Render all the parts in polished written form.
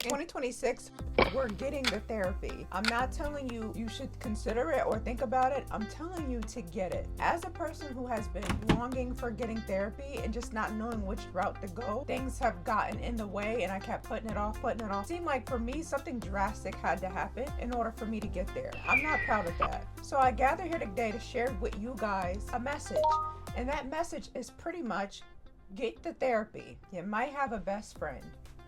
2026, we're getting the therapy. I'm not telling you you should consider it or think about it. I'm telling you to get it. As a person who has been longing for getting therapy and just not knowing which route to go, things have gotten in the way and I kept putting it off. It seemed like for me, something drastic had to happen in order for me to get there. I'm not proud of that. So I gather here today to share with you guys a message. And that message is pretty much get the therapy. You might have a best friend.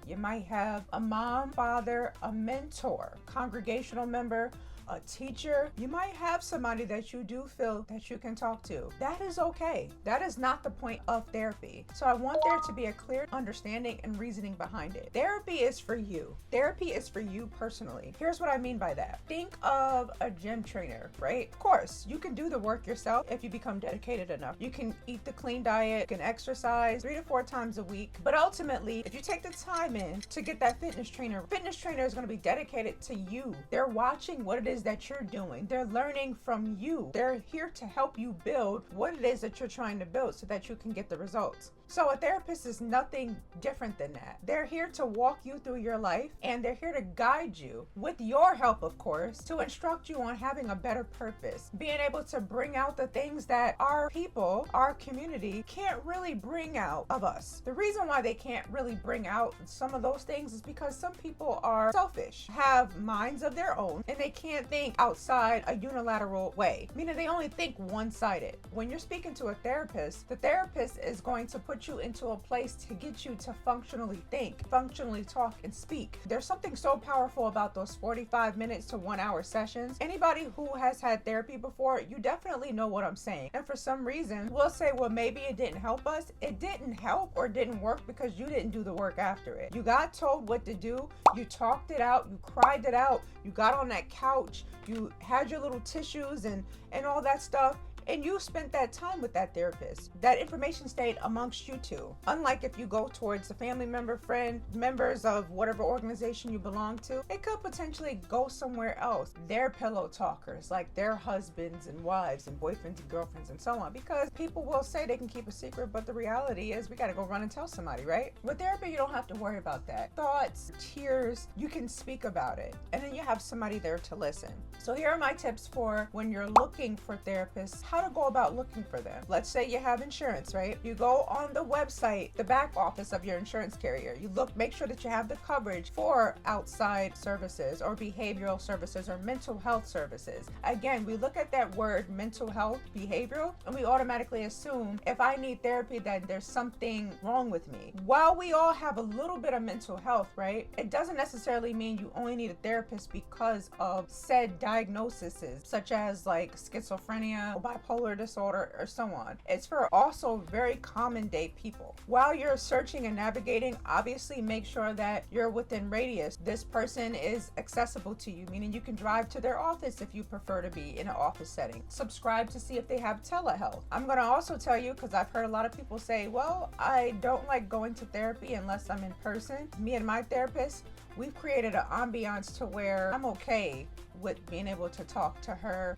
You might have a mom, father, a mentor, congregational member, a teacher. You might have somebody that you do feel that you can talk to. That is okay. That is not the point of therapy. So I want there to be a clear understanding and reasoning behind it. Therapy is for you. Therapy is for you personally. Here's what I mean by that. Think of a gym trainer, right? Of course, you can do the work yourself if you become dedicated enough. You can eat the clean diet, you can exercise 3 to 4 times a week. But ultimately, if you take the time in to get that fitness trainer is going to be dedicated to you. They're watching what it is that you're doing. They're learning from you. They're here to help you build what it is that you're trying to build so that you can get the results. So a therapist is nothing different than that. They're here to walk you through your life and they're here to guide you with your help, of course, to instruct you on having a better purpose, being able to bring out the things that our people, our community can't really bring out of us. The reason why they can't really bring out some of those things is because some people are selfish, have minds of their own, and they can't think outside a unilateral way, meaning they only think one-sided. When you're speaking to a therapist, the therapist is going to put you into a place to get you to functionally think, functionally talk and speak. There's something so powerful about those 45 minutes to 1 hour sessions. Anybody who has had therapy before, you definitely know what I'm saying. And for some reason, we'll say, well, maybe it didn't help us. It didn't help or didn't work because you didn't do the work after it. You got told what to do. You talked it out. You cried it out. You got on that couch. You had your little tissues and all that stuff. And you spent that time with that therapist. That information stayed amongst you two. Unlike if you go towards a family member, friend, members of whatever organization you belong to, it could potentially go somewhere else. They're pillow talkers, like their husbands and wives and boyfriends and girlfriends and so on, because people will say they can keep a secret, but the reality is we gotta go run and tell somebody, right? With therapy, you don't have to worry about that. Thoughts, tears, you can speak about it. And then you have somebody there to listen. So here are my tips for when you're looking for therapists, how to go about looking for them. Let's say you have insurance, right? You go on the website, the back office of your insurance carrier. You look, make sure that you have the coverage for outside services or behavioral services or mental health services. Again, we look at that word mental health, behavioral, and we automatically assume if I need therapy, then there's something wrong with me. While we all have a little bit of mental health, right? It doesn't necessarily mean you only need a therapist because of said diagnoses, such as like schizophrenia, bipolar disorder, or so on. It's for also very common day people. While you're searching and navigating, obviously make sure that you're within radius. This person is accessible to you, meaning you can drive to their office if you prefer to be in an office setting. Subscribe to see if they have telehealth. I'm going to also tell you, because I've heard a lot of people say, well, I don't like going to therapy unless I'm in person. Me and my therapist, we've created an ambiance to where I'm okay with being able to talk to her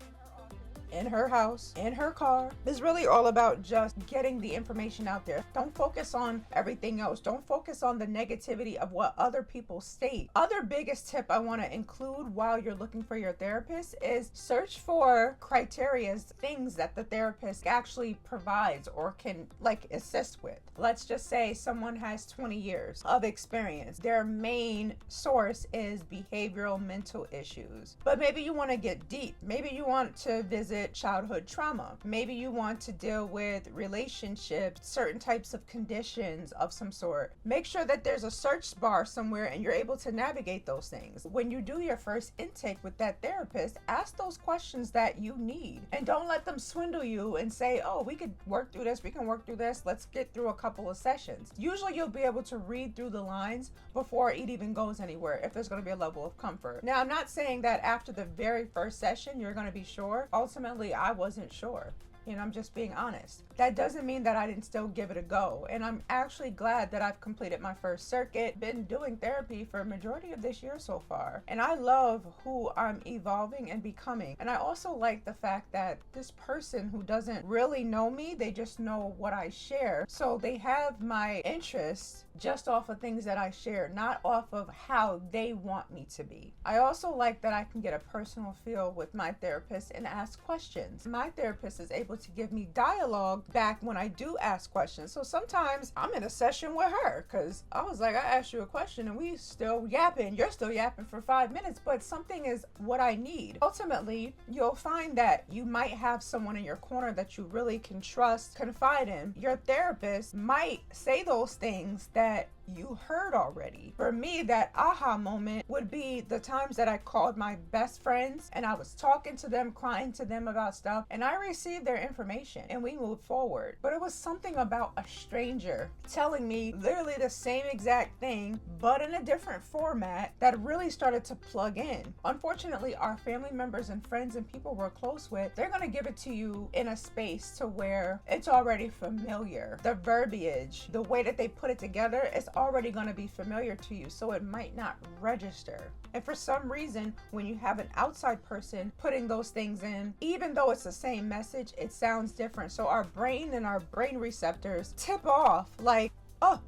in her house, in her car. It's really all about just getting the information out there. Don't focus on everything else. Don't focus on the negativity of what other people state. Other biggest tip I want to include while you're looking for your therapist is search for criteria, things that the therapist actually provides or can like assist with. Let's just say someone has 20 years of experience. Their main source is behavioral mental issues. But maybe you want to get deep. Maybe you want to visit childhood trauma. Maybe you want to deal with relationships, certain types of conditions of some sort. Make sure that there's a search bar somewhere and you're able to navigate those things. When you do your first intake with that therapist, ask those questions that you need and don't let them swindle you and say, oh, we could work through this, we can work through this, let's get through a couple of sessions. Usually you'll be able to read through the lines before it even goes anywhere if there's going to be a level of comfort. Now, I'm not saying that after the very first session you're going to be sure. Ultimately, I wasn't sure. I'm just being honest. that doesn't mean that I didn't still give it a go. And I'm actually glad that I've completed my first circuit, been doing therapy for a majority of this year so far. And I love who I'm evolving and becoming. And I also like the fact that this person who doesn't really know me, they just know what I share. So they have my interests just off of things that I share, not off of how they want me to be. I also like that I can get a personal feel with my therapist and ask questions. My therapist is able to give me dialogue back when I do ask questions. So sometimes I'm in a session with her because I was like, I asked you a question and we still yapping. You're still yapping for 5 minutes, but something is what I need. Ultimately, you'll find that you might have someone in your corner that you really can trust, confide in. Your therapist might say those things that you heard already. For me, that aha moment would be the times that I called my best friends and I was talking to them, crying to them about stuff, and I received their information and we moved forward. But it was something about a stranger telling me literally the same exact thing, but in a different format, that really started to plug in. Unfortunately, our family members and friends and people we're close with, they're gonna give it to you in a space to where it's already familiar. The verbiage, the way that they put it together is already going to be familiar to you, so it might not register. And for some reason, when you have an outside person putting those things in, even though it's the same message, it sounds different. So our brain and our brain receptors tip off like, oh,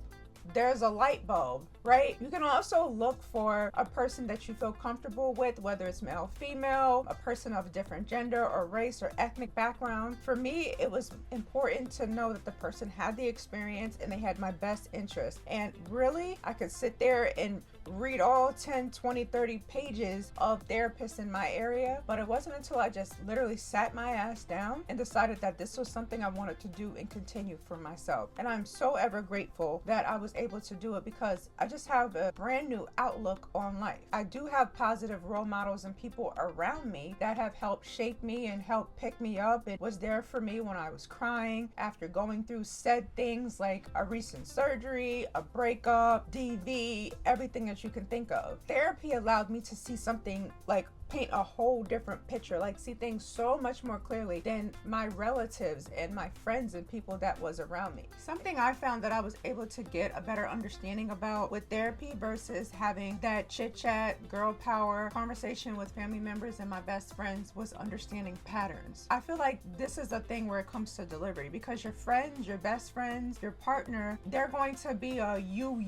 there's a light bulb, right? You can also look for a person that you feel comfortable with, whether it's male, female, a person of a different gender or race or ethnic background. For me, it was important to know that the person had the experience and they had my best interest. And really, I could sit there and read all 10, 20, 30 pages of therapists in my area, but it wasn't until I just literally sat my ass down and decided that this was something I wanted to do and continue for myself. And I'm so ever grateful that I was able to do it because I just have a brand new outlook on life. I do have positive role models and people around me that have helped shape me and help pick me up. It was there for me when I was crying after going through said things like a recent surgery, a breakup, DV, everything that you can think of. Therapy allowed me to see something like paint a whole different picture, like see things so much more clearly than my relatives and my friends and people that was around me. Something I found that I was able to get a better understanding about with therapy versus having that chit chat, girl power conversation with family members and my best friends was understanding patterns. I feel like this is a thing where it comes to delivery because your friends, your best friends, your partner, they're going to be a you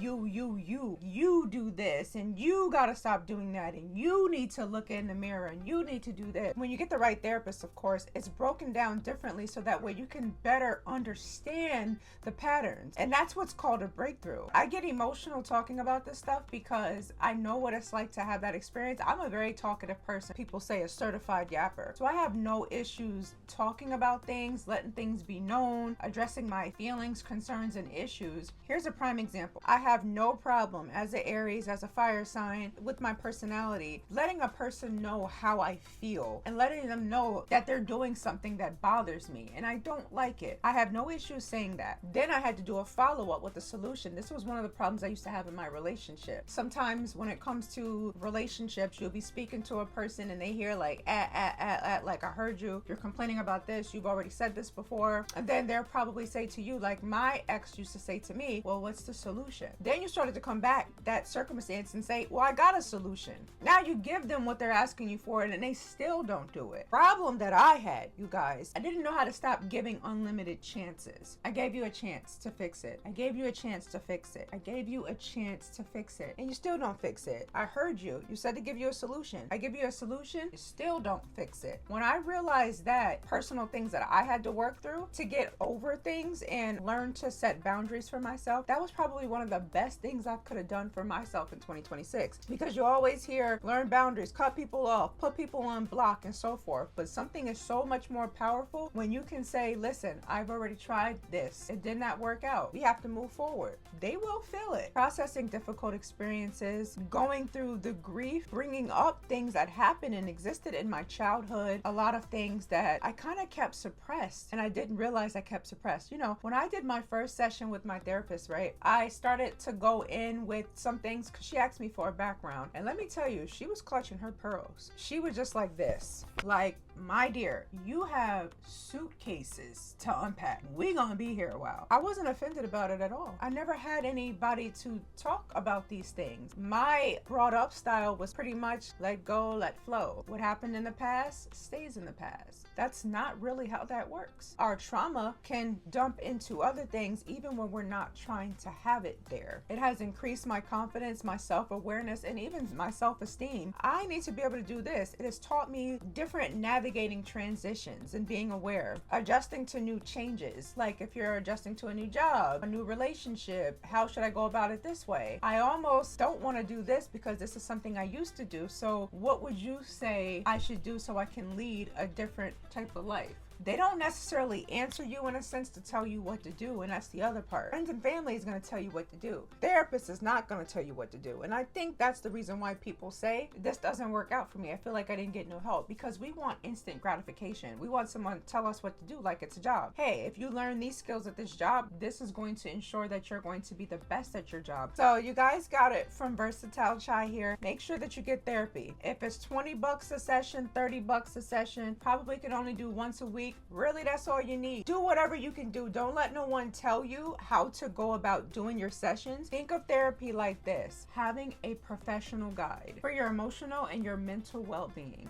do this and you gotta stop doing that and you need to look in the mirror and you need to do this. When you get the right therapist, of course, it's broken down differently so that way you can better understand the patterns. And that's what's called a breakthrough. I get emotional talking about this stuff because I know what it's like to have that experience. I'm a very talkative person. People say a certified yapper. So I have no issues talking about things, letting things be known, addressing my feelings, concerns, and issues. Here's a prime example. I have no problem as an Aries, as a fire sign, with my personality, letting a person know how I feel and letting them know that they're doing something that bothers me and I don't like it. I have no issues saying that. Then I had to do a follow-up with a solution. This was one of the problems I used to have in my relationship. Sometimes when it comes to relationships, you'll be speaking to a person and they hear like, like I heard you, you're complaining about this, you've already said this before. And then they'll probably say to you, like my ex used to say to me, well, what's the solution? Then you started to come back that circumstance and say, well, I got a solution. Now you give them what they're asking you for it and they still don't do it. Problem that I had, you guys, I didn't know how to stop giving unlimited chances. I gave you a chance to fix it. I gave you a chance to fix it. I gave you a chance to fix it. And you still don't fix it. I heard you. You said to give you a solution. I give you a solution. You still don't fix it. When I realized that personal things that I had to work through to get over things and learn to set boundaries for myself, that was probably one of the best things I could have done for myself in 2026. Because you always hear learn boundaries, cut people off, put people on block and so forth. But something is so much more powerful when you can say, listen, I've already tried this. It did not work out. We have to move forward. They will feel it. Processing difficult experiences, going through the grief, bringing up things that happened and existed in my childhood, a lot of things that I kind of kept suppressed and I didn't realize I kept suppressed. You know, when I did my first session with my therapist, right, I started to go in with some things because she asked me for a background. And let me tell you, she was clutching her pearls. house. She was just like this. Like, my dear, you have suitcases to unpack. We gonna be here a while. I wasn't offended about it at all. I never had anybody to talk about these things. My brought up style was pretty much let go, let flow. What happened in the past stays in the past. That's not really how that works. Our trauma can dump into other things even when we're not trying to have it there. It has increased my confidence, my self-awareness, and even my self-esteem. I need to be able to do this. It has taught me different navigating transitions and being aware, adjusting to new changes. Like if you're adjusting to a new job, a new relationship, how should I go about it this way? I almost don't want to do this because this is something I used to do. So what would you say I should do so I can lead a different type of life? They don't necessarily answer you in a sense to tell you what to do, and that's the other part. Friends and family is going to tell you what to do. Therapist is not going to tell you what to do. And I think that's the reason why people say, this doesn't work out for me. I feel like I didn't get no help, because we want instant gratification. We want someone to tell us what to do like it's a job. Hey, if you learn these skills at this job, this is going to ensure that you're going to be the best at your job. So you guys got it from Versatile Chai here. Make sure that you get therapy. If it's $20 a session, $30 a session, probably can only do once a week. Really, that's all you need. Do whatever you can do. Don't let no one tell you how to go about doing your sessions. Think of therapy like this: having a professional guide for your emotional and your mental well-being.